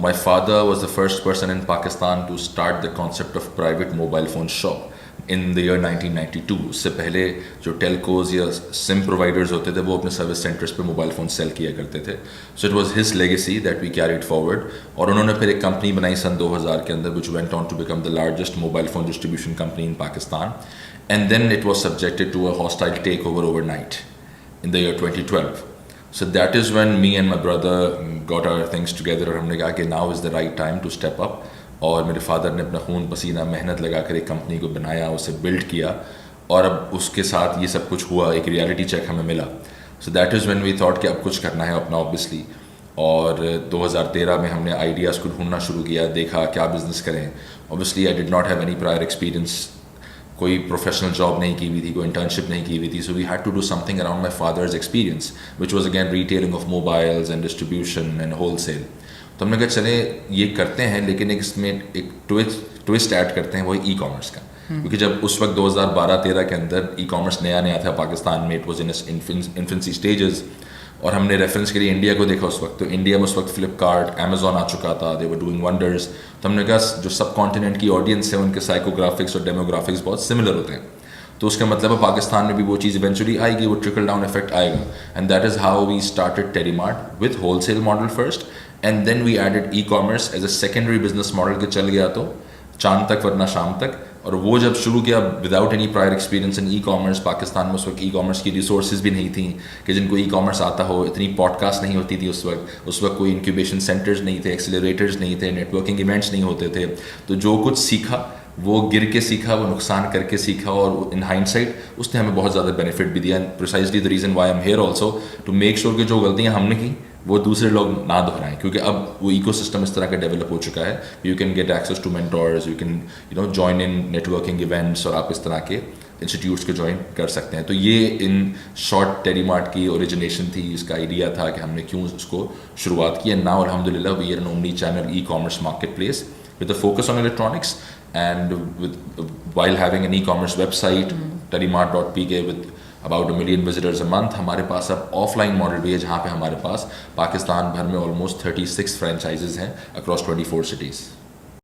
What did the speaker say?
my father was the first person in Pakistan to start the concept of private mobile phone shop in the year 1992. اس سے پہلے جو telcos یا سم providers ہوتے تھے وہ اپنے سروس سینٹرز پہ موبائل فون سیل کیا کرتے تھے. So it was his legacy that we carried forward. اور انہوں نے پھر ایک کمپنی بنائی سن 2000 کے اندر which went on to become the largest mobile phone distribution company in Pakistan. And then it was subjected to a hostile takeover night in the year 2012. So that is when me and my brother got our things together اور ہم نے کہا کہ now is the right time to step up. اور میرے father نے اپنا خون پسینہ محنت لگا کر ایک کمپنی کو بنایا, اسے بلڈ کیا, اور اب اس کے ساتھ یہ سب کچھ ہوا, ایک ریالٹی چیک ہمیں ملا. So that is when we thought کہ اب کچھ کرنا ہے اپنا obviously. اور 2013 میں ہم نے آئیڈیاز کو ڈھونڈنا شروع کیا, دیکھا کیا بزنس کریں. Obviously I did not have any prior experience, کوئی پروفیشنل جاب نہیں کی ہوئی تھی, کوئی انٹرنشپ نہیں کی ہوئی تھی. So we had to do something around my father's experience which was again retailing of mobiles and distribution and wholesale. تو ہم نے کہا چلیں یہ کرتے ہیں, لیکن اس میں ایک ٹوسٹ ایڈ کرتے ہیں, وہ ای کامرس کا. کیونکہ جب اس وقت 2012-13 کے اندر ای کامرس نیا تھا پاکستان میں, it was in infancy stages. اور ہم نے ریفرنس کے لیے انڈیا کو دیکھا اس وقت, تو انڈیا میں اس وقت فلپکارٹ, امیزون آ چکا تھا, دے ور ڈوئنگ ونڈرز. تو ہم نے کہا جو سب کانٹیننٹ کی آڈینس ہے ان کے سائیکوگرافکس اور ڈیموگرافکس بہت سملر ہوتے ہیں, تو اس کا مطلب ہے پاکستان میں بھی وہ چیز ایونچولی آئے گی, وہ ٹرکل ڈاؤن افیکٹ آئے گا. And that is how we started Telemart with wholesale model first, and then we added e-commerce as a secondary business model کے چل گیا تو چاند تک ورنہ شام تک. اور وہ جب شروع کیا وداؤٹ اینی پرائر ایکسپیرینس ان ای کامرس, پاکستان میں اس وقت ای کامرس کی ریسورسز بھی نہیں تھیں کہ جن کو ای کامرس آتا ہو, اتنی پوڈ کاسٹ نہیں ہوتی تھی اس وقت کوئی انکیوبیشن سینٹرز نہیں تھے, ایکسیلریٹرز نہیں تھے, نیٹ ورکنگ ایونٹس نہیں ہوتے تھے. تو جو کچھ سیکھا وہ گر کے سیکھا, وہ نقصان کر کے سیکھا, اور ان ہائنڈ سائٹ اس نے ہمیں بہت زیادہ بینیفٹ بھی دیا. And precisely the reason why I am here also to make sure کہ جو غلطیاں ہم نے کی وہ دوسرے لوگ نہ دہرائیں, کیونکہ اب وہ ایکو سسٹم اس طرح کا ڈیولپ ہو چکا ہے. You can get access to mentors, you can join in networking events, اور آپ اس طرح کے انسٹیٹیوٹس کو جوائن کر سکتے ہیں. تو یہ ان شارٹ ٹیری مارٹ کی اوریجنیشن تھی, اس کا آئیڈیا تھا کہ ہم نے کیوں اس کو شروعات کی. اینڈ ناؤ الحمد للہ we are an omnichannel e commerce marketplace with a focus on electronics, and while having an e-commerce website TerryMart.pk with about 1 million visitors a month. ہمارے پاس اب آف لائن ماڈل بھی ہے جہاں پہ ہمارے پاس پاکستان بھر میں almost 36 فرینچائزز ہیں across 24 cities.